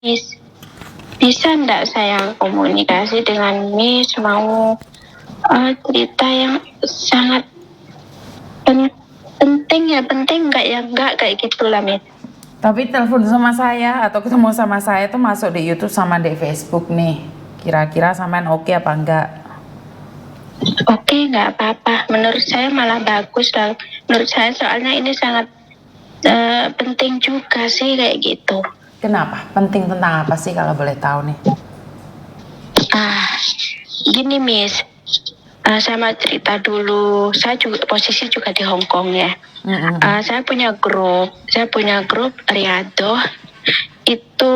Miss, bisa nggak saya komunikasi dengan Miss mau cerita yang sangat penting nggak ya nggak kayak gitulah Miss. Tapi telepon sama saya atau ketemu sama saya tuh masuk di YouTube sama di Facebook nih. Kira-kira sampean oke apa enggak? Oke, nggak apa-apa. Menurut saya malah bagus lah. Menurut saya soalnya ini sangat penting juga sih kayak gitu. Kenapa? Penting tentang apa sih kalau boleh tahu nih? Gini Miss, saya mau cerita dulu. Saya juga posisi juga di Hong Kong ya. Saya punya grup Riyadhah itu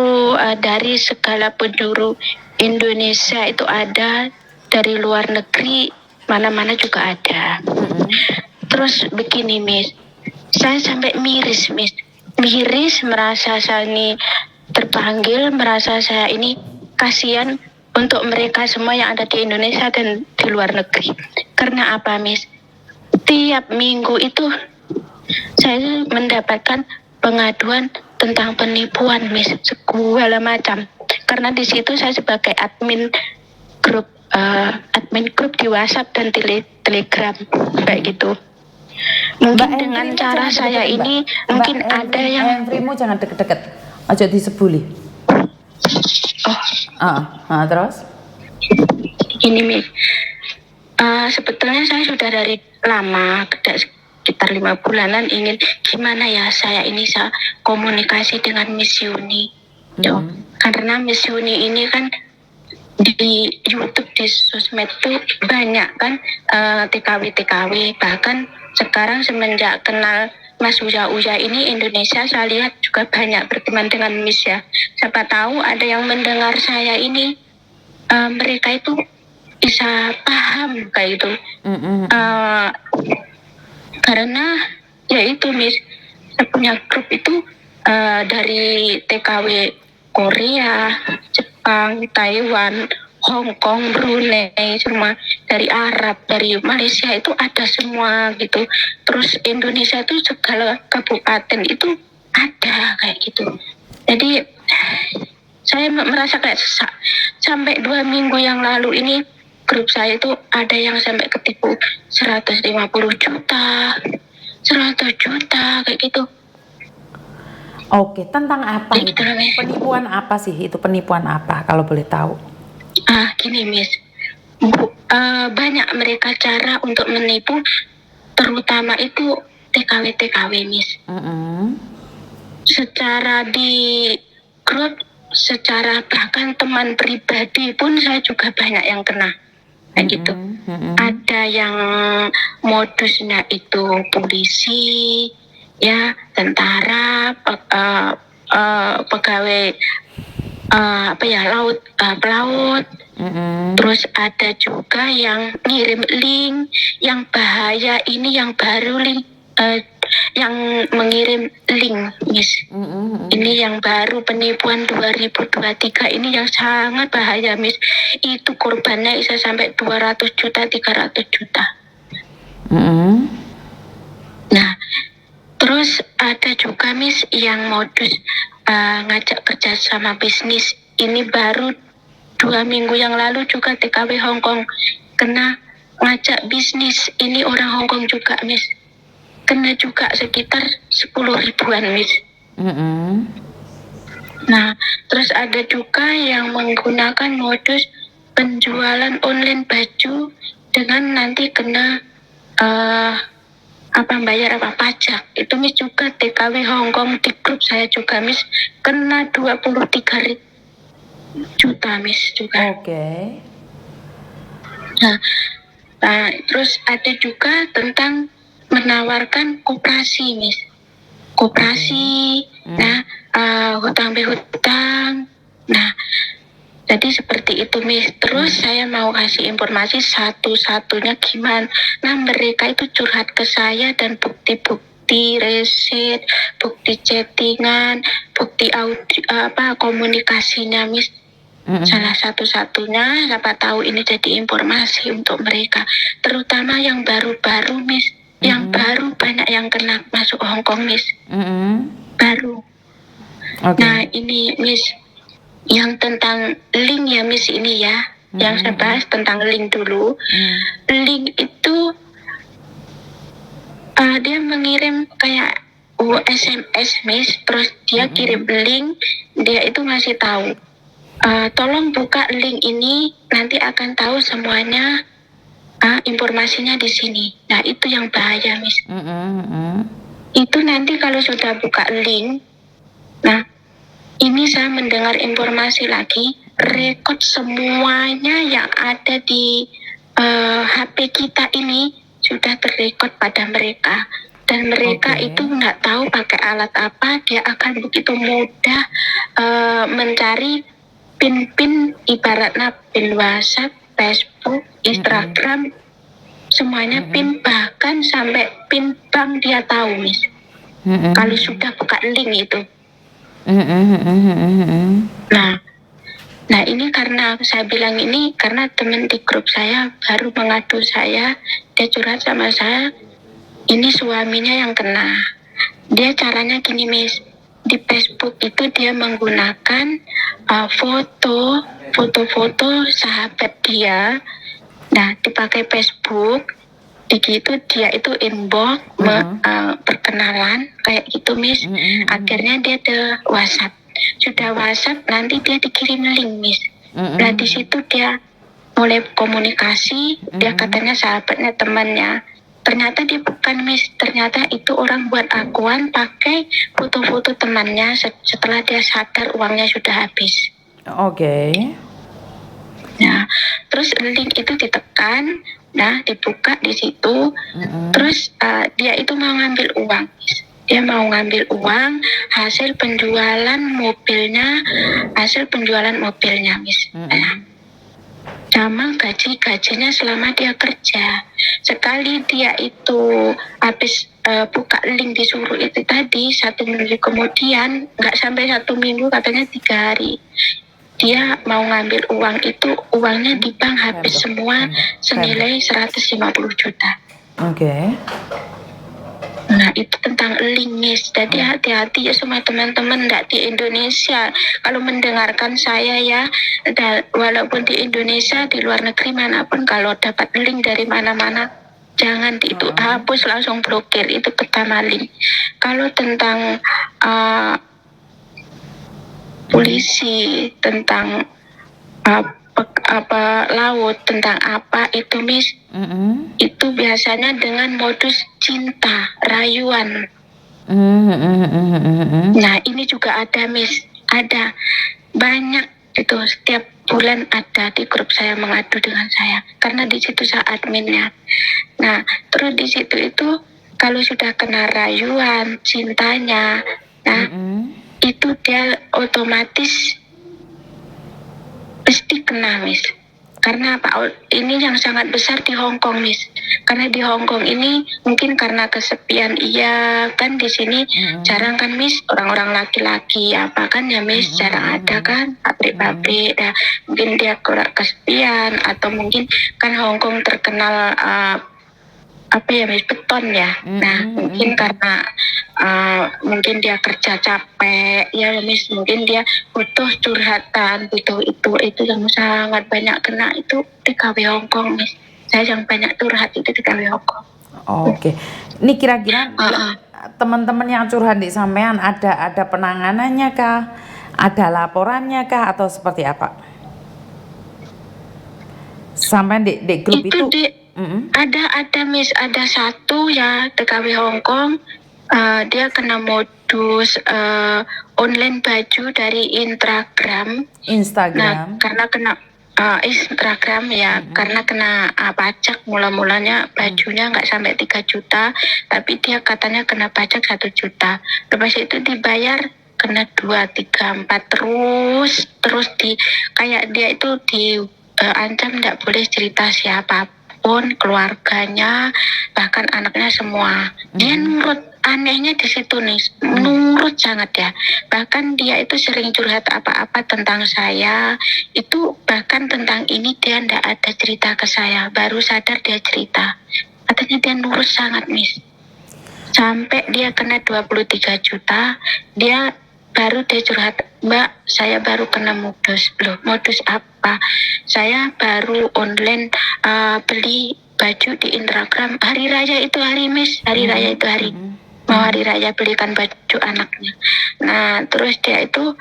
dari segala penjuru Indonesia itu ada, dari luar negeri mana-mana juga ada. Terus begini Miss, saya sampai miris merasa saya ini terpanggil, merasa saya ini kasihan untuk mereka semua yang ada di Indonesia dan di luar negeri. Karena apa Miss? Tiap minggu itu saya mendapatkan pengaduan tentang penipuan Miss, segala macam. Karena di situ saya sebagai admin grup di WhatsApp dan Telegram kayak gitu. Mungkin Mbak dengan Entry-mu cara jangan saya deket-deket, ini Mbak. mungkin Mbak ada yang Entry-mu jangan deket-deket. Aja disebuli. Terus? Ini Miss, sebetulnya saya sudah dari lama, sekitar 5 bulanan ingin gimana ya saya ini komunikasi dengan Miss Yuni. Karena Miss Yuni ini kan di YouTube, di sosmed tuh banyak kan TKW, bahkan sekarang semenjak kenal Mas Uya ini Indonesia saya lihat juga banyak berteman dengan Miss ya. Siapa tahu ada yang mendengar saya ini, mereka itu bisa paham kayak itu. Karena ya itu Miss, saya punya grup itu dari TKW Korea, Jepang, Taiwan, Hong Kong, Brunei, semua dari Arab, dari Malaysia itu ada semua gitu. Terus Indonesia itu segala kabupaten itu ada kayak gitu. Jadi saya merasa kayak sesak. Sampai 2 minggu yang lalu ini grup saya itu ada yang sampai ketipu 150 juta, 100 juta kayak gitu. Oke, tentang apa itu? Penipuan apa sih itu? Penipuan apa kalau boleh tahu? Gini Miss, banyak mereka cara untuk menipu, terutama itu TKW Miss. Secara di grup, secara bahkan teman pribadi pun saya juga banyak yang kena kayak gitu. Ada yang modusnya itu polisi, ya tentara, pegawai pelaut. Terus ada juga yang ngirim link yang bahaya, ini yang baru link yang mengirim link Miss. Ini yang baru penipuan 2023 ini yang sangat bahaya Miss. Itu korbannya bisa sampai 200 juta, 300 juta. Nah, terus ada juga Miss yang modus ngajak kerja sama bisnis. Ini baru 2 minggu yang lalu juga TKW Hong Kong kena ngajak bisnis. Ini orang Hong Kong juga Miss. Kena juga sekitar 10 ribuan Miss. Nah, terus ada juga yang menggunakan modus penjualan online baju dengan nanti kena bayar pajak. Itu Miss juga TKW Hong Kong di grup saya juga Miss kena 23 juta Miss juga. Oke. Nah, terus ada juga tentang menawarkan koperasi Miss. Koperasi, hutang berhutang. Nah, jadi seperti itu Miss. Terus saya mau kasih informasi satu-satunya gimana. Nah, mereka itu curhat ke saya dan bukti-bukti resit, bukti chattingan, bukti audio, komunikasinya Miss. Salah satu-satunya, siapa tahu ini jadi informasi untuk mereka. Terutama yang baru-baru Miss. Yang baru banyak yang kena masuk Hong Kong Miss. Baru. Nah ini Miss, Yang tentang link ya Miss ini ya, yang saya bahas tentang link dulu. Link itu dia mengirim kayak SMS Miss, terus dia kirim link, dia itu ngasih tahu, tolong buka link ini, nanti akan tahu semuanya, informasinya di sini. Nah itu yang bahaya Miss. Itu nanti kalau sudah buka link, nah ini saya mendengar informasi lagi, rekod semuanya yang ada di HP kita ini sudah terrekod pada mereka. Dan mereka itu nggak tahu pakai alat apa, dia akan begitu mudah mencari pin-pin, ibaratnya pin WhatsApp, Facebook, Instagram, semuanya pin, bahkan sampai pin bank dia tahu Miss. Kalau sudah buka link itu. Nah ini karena saya bilang ini karena teman di grup saya baru mengadu saya, dia curhat sama saya, ini suaminya yang kena. Dia caranya gini Miss, di Facebook itu dia menggunakan foto-foto sahabat dia, nah dipakai Facebook, begitu dia itu inbox perkenalan kayak gitu Miss. Akhirnya dia ke WhatsApp, sudah WhatsApp nanti dia dikirim link Miss. Nah di situ dia mulai komunikasi, dia katanya sahabatnya, temannya, ternyata dia bukan Miss, ternyata itu orang buat akuan pakai foto-foto temannya setelah dia sadar uangnya sudah habis. Nah terus link itu ditekan, nah dibuka di situ, terus dia itu mau ngambil uang, dia mau ngambil uang hasil penjualan mobilnya Miss. Sama gajinya selama dia kerja. Sekali dia itu habis buka link disuruh itu tadi, 1 minggu kemudian, nggak sampai 1 minggu, katanya 3 hari, dia mau ngambil uang itu, uangnya di bank habis semua senilai 150 juta. Nah itu tentang link Miss. Jadi hati-hati ya semua teman-teman, enggak di Indonesia. Kalau mendengarkan saya ya, walaupun di Indonesia, di luar negeri manapun, kalau dapat link dari mana-mana, jangan itu hapus, langsung blokir. Itu pertama link. Kalau tentang polisi, tentang laut, tentang apa itu Miss, itu biasanya dengan modus cinta, rayuan. Nah ini juga ada Miss, ada banyak itu, setiap bulan ada di grup saya mengadu dengan saya, karena di situ saya adminnya. Nah terus di situ itu kalau sudah kena rayuan cintanya, nah itu dia otomatis pasti kena Miss. Karena apa? Ini yang sangat besar di Hong Kong Miss. Karena di Hong Kong ini mungkin karena kesepian, iya kan, di sini jarang kan Miss orang-orang laki-laki apa kan ya Miss, jarang ada kan pabrik-pabrik. Nah, mungkin dia kurang kesepian, atau mungkin kan Hong Kong terkenal apa ya Miss, beton ya. Nah mungkin karena mungkin dia kerja capek ya Miss, mungkin dia butuh curhatan, butuh itu yang sangat banyak kena itu di KW Hong Kong Miss. Saya yang banyak curhat itu di KW Hong Kong. Ini kira-kira teman-teman yang curhat di sampean ada penanganannya kah? Ada laporannya kah atau seperti apa? Sampai di grup itu ada Miss, ada satu ya TKW Hong Kong, dia kena modus online baju dari Instagram. Nah karena kena Instagram ya, karena kena pajak, mulanya bajunya nggak sampai 3 juta, tapi dia katanya kena pajak 1 juta. Lepas itu dibayar kena 2, 3, 4 terus di kayak dia itu ancam nggak boleh cerita siapapun, keluarganya, bahkan anaknya semua. Dia nurut, anehnya di situ nih, nurut sangat ya. Bahkan dia itu sering curhat apa-apa tentang saya, itu bahkan tentang ini dia nggak ada cerita ke saya, baru sadar dia cerita. Katanya dia nurut sangat Miss. Sampai dia kena 23 juta, dia baru dia curhat, Mbak, saya baru kena modus. Loh, modus apa? Saya baru online beli baju di Instagram. Hari raya itu hari hari raya itu hari mau hari raya belikan baju anaknya. Nah, terus dia itu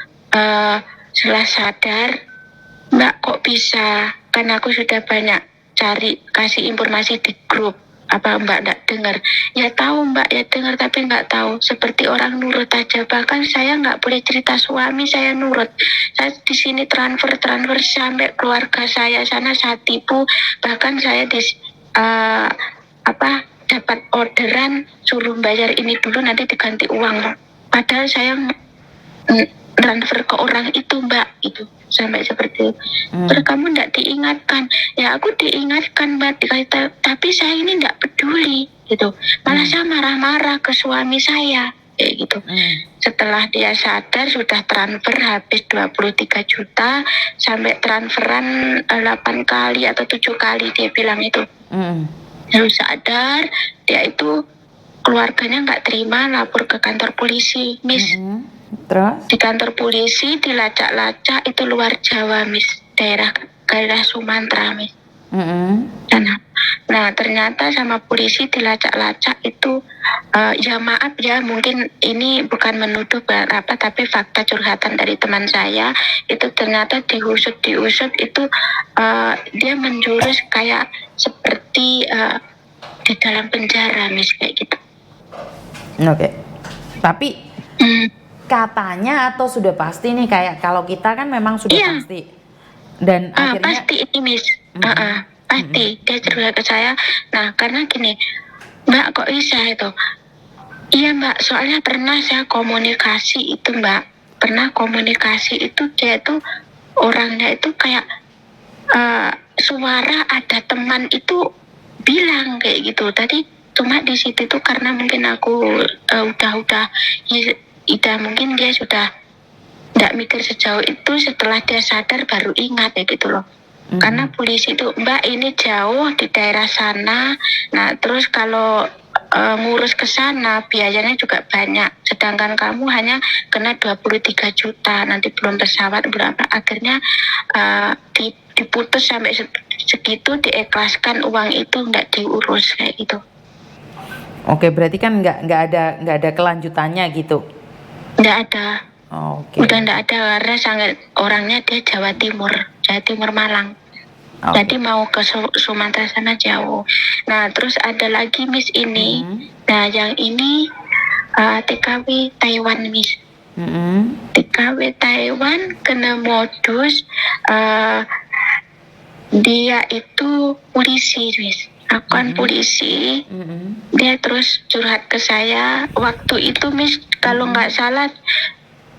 setelah sadar, Mbak kok bisa? Kan aku sudah banyak cari kasih informasi di grup. Apa Mbak nggak dengar? Ya tahu Mbak, ya dengar tapi nggak tahu. Seperti orang nurut aja. Bahkan saya nggak boleh cerita suami saya nurut. Saya di sini transfer sampai keluarga saya sana saya tipu. Bahkan saya dapat orderan suruh bayar ini dulu nanti diganti uang. Padahal saya transfer ke orang itu Mbak, itu sampai seperti itu. Terus kamu tidak diingatkan? Ya aku diingatkan Mbak, tapi saya ini tidak peduli gitu. Malah saya marah-marah ke suami saya kayak gitu. Setelah dia sadar sudah transfer habis 23 juta sampai transferan 8 kali atau 7 kali dia bilang itu. Lalu sadar dia itu keluarganya nggak terima, lapor ke kantor polisi, Miss. Terus? Di kantor polisi dilacak-lacak itu luar Jawa, Miss, daerah Sumatera, Miss. Nah ternyata sama polisi dilacak-lacak itu ya maaf ya, mungkin ini bukan menuduh apa, tapi fakta curhatan dari teman saya itu ternyata diusut itu dia menjurus kayak seperti di dalam penjara, Miss, kayak gitu. Oke. Tapi katanya atau sudah pasti nih, kayak kalau kita kan memang sudah pasti dan akhirnya pasti ini, Miss. Pasti dia cerita ke saya. Nah karena gini Mbak, kok bisa itu? Iya Mbak, soalnya pernah saya komunikasi itu Mbak, dia itu orangnya itu kayak suara ada teman itu bilang kayak gitu. Tadi cuma di situ tuh karena mungkin aku udah mungkin dia sudah tidak mikir sejauh itu, setelah dia sadar baru ingat ya gitu loh. Karena polisi itu Mbak ini jauh di daerah sana, nah terus kalau ngurus ke sana biayanya juga banyak, sedangkan kamu hanya kena 23 juta, nanti belum pesawat berapa, akhirnya diputus sampai segitu, diikhlaskan uang itu nggak diurus kayak gitu. Oke, berarti kan nggak ada kelanjutannya gitu? Nggak ada. Udah nggak ada karena sangat orangnya dia Jawa Timur Malang. Jadi mau ke Sumatera sana jauh. Nah terus ada lagi Miss ini. Nah yang ini TKW Taiwan, Miss. TKW Taiwan kena modus, dia itu polisi, Miss. Aku kan polisi. Dia terus curhat ke saya. Waktu itu Miss, kalau nggak salah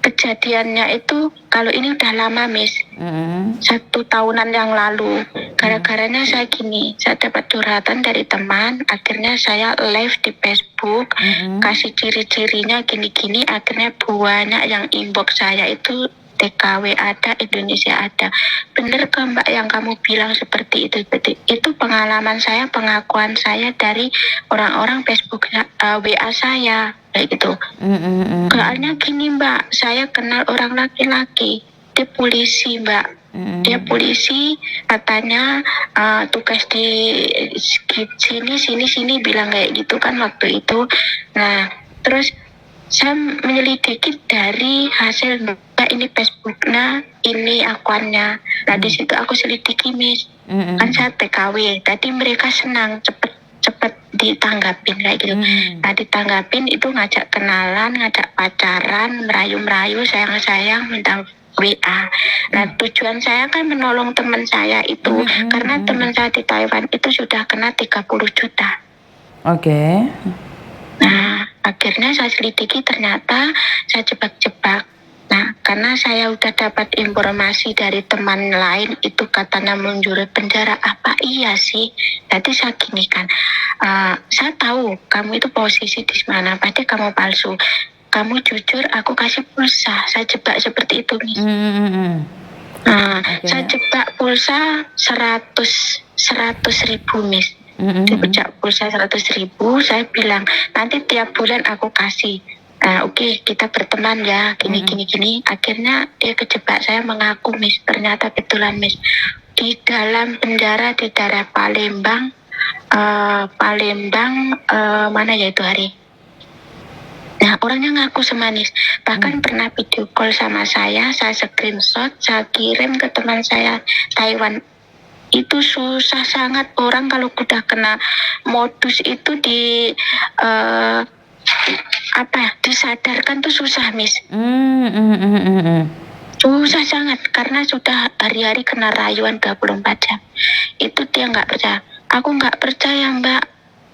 kejadiannya itu, kalau ini udah lama Miss, 1 tahunan yang lalu. Gara-garanya saya gini, saya dapat curhatan dari teman, akhirnya saya live di Facebook, kasih ciri-cirinya gini-gini, akhirnya banyak yang inbox saya itu TKW ada, Indonesia ada. Bener ke Mbak yang kamu bilang seperti itu? Itu pengalaman saya, pengakuan saya dari orang-orang Facebook WA saya kayak gitu. Soalnya gini Mbak, saya kenal orang laki-laki, dia polisi Mbak. Dia polisi, katanya tugas di sini bilang kayak gitu kan waktu itu. Nah terus saya menyelidiki dari hasil Mbak ini Facebooknya, ini akunnya. Nah di situ aku selidiki Miss, kan saya TKW. Tadi mereka senang cepet ditanggapin kayak gitu. Nah ditanggapin itu ngajak kenalan, ngajak pacaran, merayu-merayu, sayang-sayang, minta WA. Nah tujuan saya kan menolong teman saya itu, karena teman saya di Taiwan itu sudah kena 30 juta. Nah akhirnya saya selidiki, ternyata saya jebak-jebak. Nah karena saya udah dapat informasi dari teman lain itu katanya menjurus penjara, apa iya sih? Tadi saya gini kan, saya tahu kamu itu posisi di mana, pasti kamu palsu. Kamu jujur, aku kasih pulsa. Saya jebak seperti itu, Miss. Saya jebak pulsa 100 ribu, Miss. Dipecah pulsa 100 ribu, saya bilang nanti tiap bulan aku kasih. Oke, kita berteman ya, gini. Akhirnya dia kejebak, saya mengaku Miss. Ternyata betulan Miss. Di dalam penjara di daerah Palembang, mana ya itu hari. Nah, orangnya ngaku semanis. Bahkan pernah video call sama saya screenshot, saya kirim ke teman saya Taiwan. Itu susah sangat orang kalau udah kena modus itu disadarkan tuh susah, Miss. Susah sangat karena sudah hari-hari kena rayuan 24 jam. Itu dia nggak percaya. Aku nggak percaya, Mbak.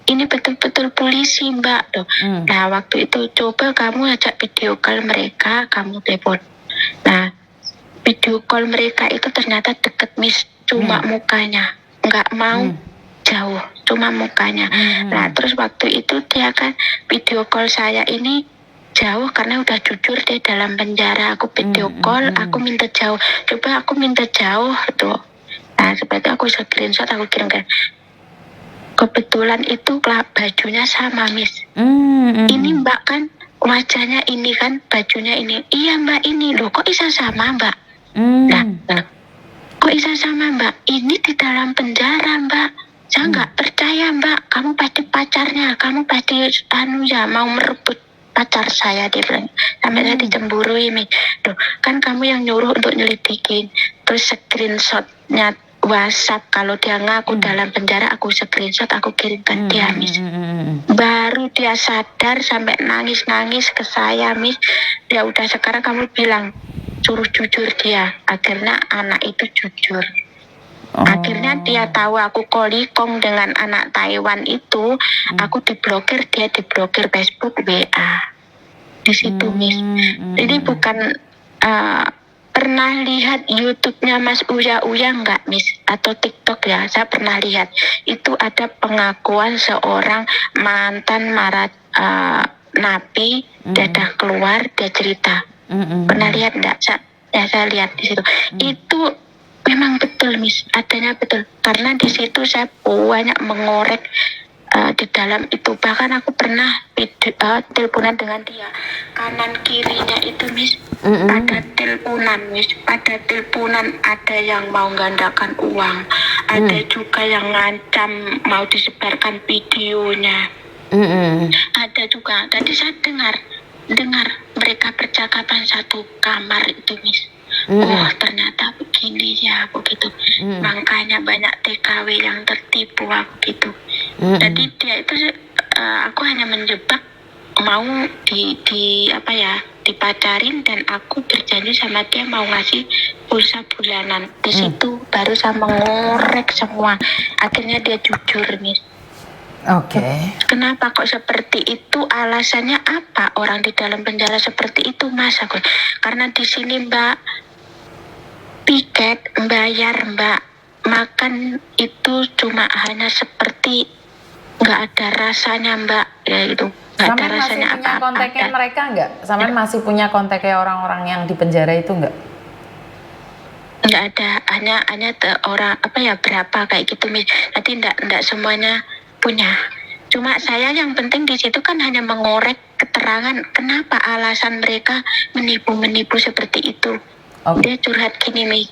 Ini betul-betul polisi, Mbak. Nah, waktu itu coba kamu ajak video call mereka, kamu telepon. Nah, video call mereka itu ternyata deket, Miss. Cuma mukanya, nggak mau jauh, cuma mukanya. Nah, terus waktu itu dia kan video call saya ini jauh karena udah jujur dia dalam penjara. Aku video call, aku minta jauh. Coba aku minta jauh tuh. Nah, seperti aku screenshot, aku kirimkan. Kebetulan itu bajunya sama, Miss. Ini Mbak kan wajahnya ini kan, bajunya ini. Iya Mbak, ini loh, kok bisa sama Mbak? Nah, kok bisa sama Mbak? Ini di dalam penjara Mbak. Saya nggak percaya Mbak. Kamu pasti pacarnya. Kamu pasti mau merebut pacar saya, dia bilang. Sampai saya dicemburui nih. Loh, kan kamu yang nyuruh untuk nyelidikin. Terus screenshotnya WhatsApp, kalau dia ngaku dalam penjara, aku screenshot, aku kirimkan dia, Miss. Baru dia sadar sampai nangis-nangis ke saya, Miss. Ya udah, sekarang kamu bilang suruh jujur dia. Akhirnya anak itu jujur. Akhirnya dia tahu aku kolikong dengan anak Taiwan itu. Aku diblokir, dia diblokir Facebook, WA. Di situ, Miss. Ini bukan pernah lihat YouTube-nya Mas Uya nggak, Miss? Atau TikTok ya, saya pernah lihat. Itu ada pengakuan seorang mantan napi, dia dah keluar, dia cerita. Pernah lihat nggak? Saya lihat di situ. Itu memang betul, Miss, adanya betul. Karena di situ saya banyak mengorek di dalam itu. Bahkan aku pernah teleponan dengan dia. Kanan kirinya itu, Miss, ada teleponan, Miss. Pada teleponan ada yang mau gandakan uang. Ada juga yang ngancam mau disebarkan videonya. Ada juga. Tadi saya dengar mereka percakapan satu kamar itu, Miss. Oh, ternyata begini ya, begitu. Makanya banyak TKW yang tertipu, begitu. Jadi dia itu aku hanya menjebak, mau dipacarin, dan aku berjanji sama dia mau ngasih pulsa bulanan. Di situ baru saya mengorek semua. Akhirnya dia jujur, Miss. Oke. Kenapa kok seperti itu? Alasannya apa orang di dalam penjara seperti itu, Mas? Karena di sini Mbak, piket bayar Mbak, makan itu cuma hanya seperti nggak ada rasanya Mbak, ya itu. Nggak ada rasanya apa-apa. Masih punya kontaknya mereka nggak? Saman masih punya kontaknya orang-orang yang di penjara itu nggak? Nggak ada, hanya orang berapa kayak gitu, Miss. Nanti nggak semuanya punya. Cuma saya yang penting di situ kan hanya mengorek keterangan kenapa alasan mereka menipu seperti itu. Dia curhat gini, Mi.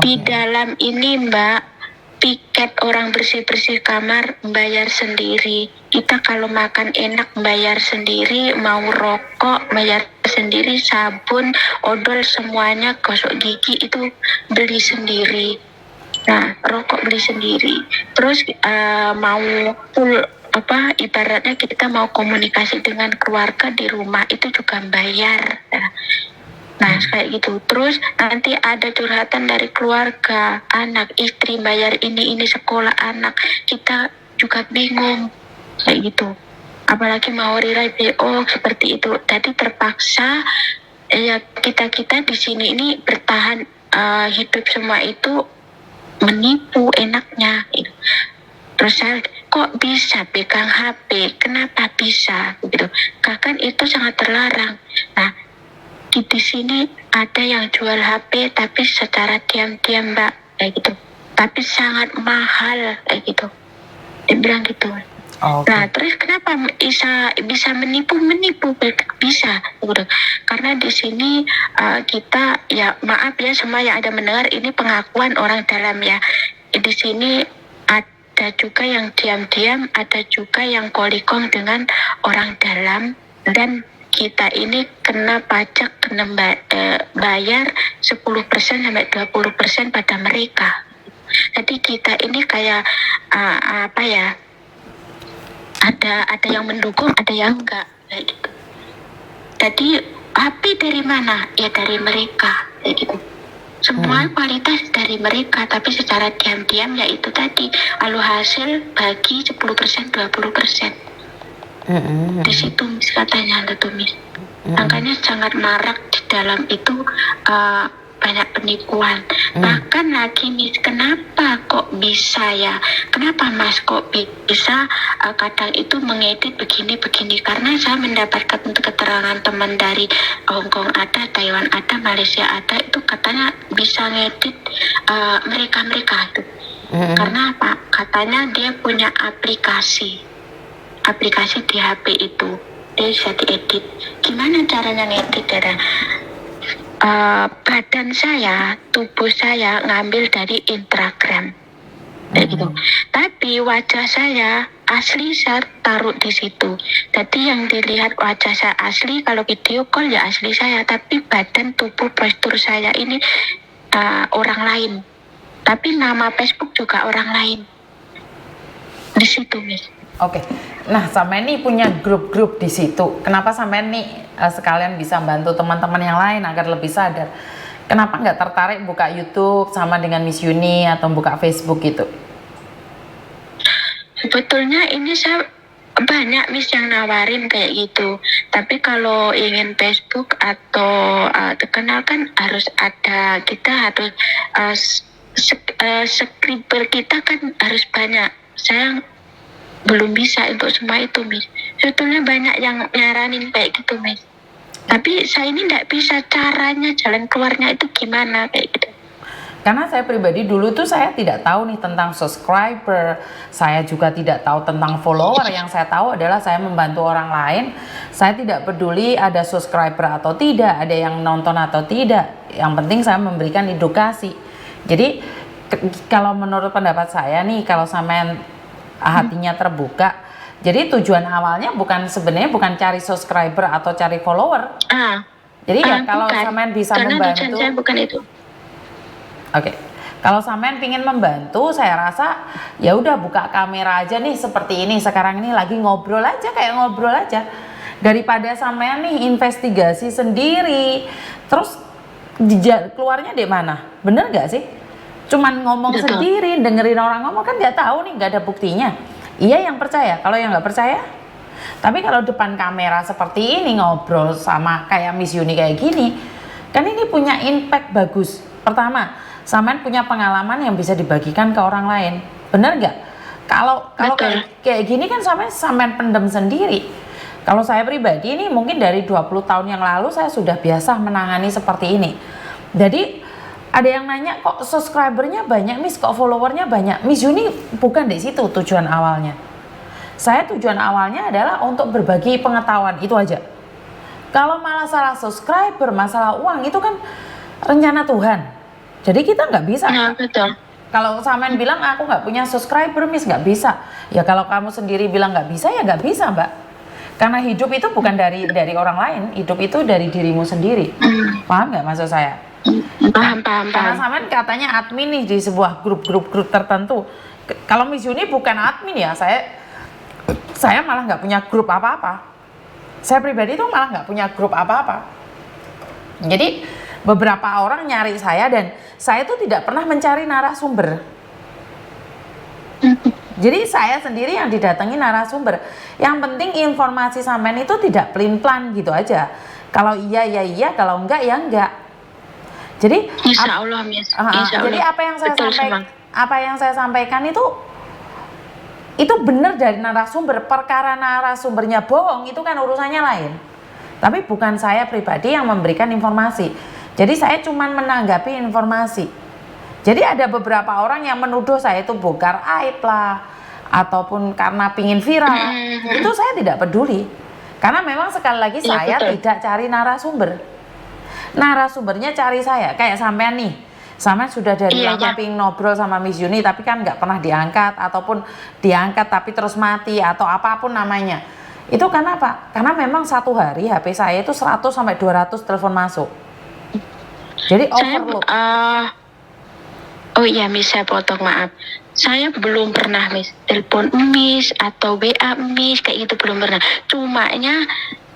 Di dalam ini Mbak, piket orang bersih-bersih kamar bayar sendiri. Kita kalau makan enak bayar sendiri, mau rokok bayar sendiri, sabun, odol semuanya, gosok gigi itu beli sendiri. Nah, rokok beli sendiri. Terus mau ibaratnya kita mau komunikasi dengan keluarga di rumah itu juga bayar. Nah, kayak gitu. Terus nanti ada curhatan dari keluarga, anak, istri bayar ini sekolah anak. Kita juga bingung kayak gitu. Apalagi mau rirai BO seperti itu. Jadi terpaksa ya kita di sini ini bertahan hidup semua itu menipu enaknya. Terus saya kok bisa pegang HP? Kenapa bisa? Gitu. Bahkan itu sangat terlarang. Nah, di sini ada yang jual HP tapi secara diam-diam Mbak, kayak gitu. Tapi sangat mahal kayak gitu. Dia bilang gitu. Oke. Nah, terus kenapa bisa menipu bisa, gitu. Karena di sini kita ya maaf ya semua yang ada mendengar ini pengakuan orang dalam ya. Di sini ada juga yang diam-diam, ada juga yang kolikong dengan orang dalam, dan kita ini kena pajak, kena bayar 10% sampai 20% pada mereka. Jadi kita ini kayak apa ya? Ada yang mendukung, ada yang enggak, kayak gitu. Jadi HP dari mana? Ya dari mereka, kayak gitu. Semua kualitas dari mereka, tapi secara diam-diam ya itu tadi, hasil bagi 10%, 20%. Di situ Miss katanya ada tuh Miss. Makanya sangat marak di dalam itu banyak penipuan. Bahkan lagi Miss, kenapa kok bisa ya? Kenapa Mas kok bisa kadang itu mengedit begini-begini? Karena saya mendapatkan keterangan teman dari Hong Kong ada, Taiwan ada, Malaysia ada, itu katanya bisa ngedit mereka-mereka itu. Karena apa? Katanya dia punya aplikasi di HP itu, dia bisa diedit. Gimana caranya ngedit ya? Badan saya, tubuh saya ngambil dari Instagram, kayak gitu. Tapi wajah saya asli saya taruh di situ. Jadi yang dilihat wajah saya asli, kalau video call ya asli saya, tapi badan, tubuh, postur saya ini orang lain. Tapi nama Facebook juga orang lain. Di situ, Miss. Oke. Nah, sampean nih punya grup-grup di situ. Kenapa sampean nih sekalian bisa bantu teman-teman yang lain agar lebih sadar? Kenapa nggak tertarik buka YouTube sama dengan Miss Yuni atau buka Facebook gitu? Sebetulnya ini saya banyak Miss yang nawarin kayak gitu. Tapi kalau ingin Facebook atau terkenal kan harus ada, kita harus subscriber kita kan harus banyak. Saya belum bisa untuk semua itu Miss. Sebetulnya banyak yang nyaranin kayak gitu Miss. Tapi saya ini nggak bisa caranya, jalan keluarnya itu gimana kayak gitu. Karena saya pribadi dulu tuh saya tidak tahu nih tentang subscriber, saya juga tidak tahu tentang follower. Yang saya tahu adalah saya membantu orang lain. Saya tidak peduli ada subscriber atau tidak, ada yang nonton atau tidak. Yang penting saya memberikan edukasi. Jadi kalau menurut pendapat saya nih, kalau sampean hatinya terbuka, jadi tujuan awalnya sebenarnya bukan cari subscriber atau cari follower. Jadi ya kalau sampean bisa membantu, tujuan saya bukan itu. Oke. Kalau sampean pingin membantu, saya rasa ya udah buka kamera aja nih seperti ini. Sekarang ini lagi ngobrol aja, kayak ngobrol aja. Daripada sampean nih investigasi sendiri, terus keluarnya di mana? Bener nggak sih? Cuman ngomong sendiri, dengerin orang ngomong kan nggak tahu nih, nggak ada buktinya. Iya yang percaya, kalau yang nggak percaya. Tapi kalau depan kamera seperti ini ngobrol sama kayak Miss Yuni kayak gini, kan ini punya impact bagus. Pertama, sampean punya pengalaman yang bisa dibagikan ke orang lain, bener nggak? Kalau kayak gini kan sampean pendem sendiri. Kalau saya pribadi ini mungkin dari 20 tahun yang lalu saya sudah biasa menangani seperti ini. Jadi ada yang nanya kok subscribernya banyak Miss, kok followernya banyak. Miss Yuni bukan di situ tujuan awalnya. Saya tujuan awalnya adalah untuk berbagi pengetahuan, itu aja. Kalau masalah subscriber, masalah uang itu kan rencana Tuhan. Jadi kita nggak bisa. Nah, betul. Kalau sampean bilang aku nggak punya subscriber Miss, nggak bisa. Ya kalau kamu sendiri bilang nggak bisa ya nggak bisa Mbak. Karena hidup itu bukan dari orang lain, hidup itu dari dirimu sendiri. Paham nggak maksud saya? Paham. Karena sampean katanya admin nih di sebuah grup tertentu. Kalau Miss Yuni bukan admin ya, saya malah nggak punya grup apa-apa. Saya pribadi tuh malah nggak punya grup apa-apa. Jadi beberapa orang nyari saya dan saya tuh tidak pernah mencari narasumber. Jadi saya sendiri yang didatangi narasumber. Yang penting informasi sampean itu tidak pelin-pelan gitu aja. Kalau iya ya iya, kalau enggak ya enggak. Jadi Insya Allah, Miss. Insya jadi Allah. apa yang saya sampaikan itu benar dari narasumber. Perkara narasumbernya bohong itu kan urusannya lain. Tapi bukan saya pribadi yang memberikan informasi. Jadi saya cuma menanggapi informasi. Jadi ada beberapa orang yang menuduh saya itu bongkar aib lah, ataupun karena pingin viral, itu saya tidak peduli. Karena memang sekali lagi saya tidak cari narasumber. Narasumbernya cari saya, kayak sampean nih. Sampean sudah dari lama pingin ngobrol sama Miss Yuni tapi kan nggak pernah diangkat, ataupun diangkat tapi terus mati atau apapun namanya. Itu karena apa? Karena memang satu hari HP saya itu 100 sampai 200 telepon masuk. Jadi overload. Oh iya Miss, saya potong, maaf. Saya belum pernah Miss telepon Miss atau WA Miss kayak gitu, belum pernah. Cumanya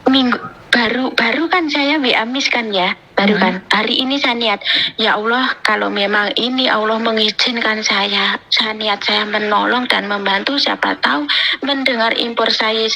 minggu baru kan saya WA Miss kan ya, baru kan. Hari ini saya niat, ya Allah kalau memang ini Allah mengizinkan saya niat saya menolong dan membantu, siapa tahu mendengar impor saya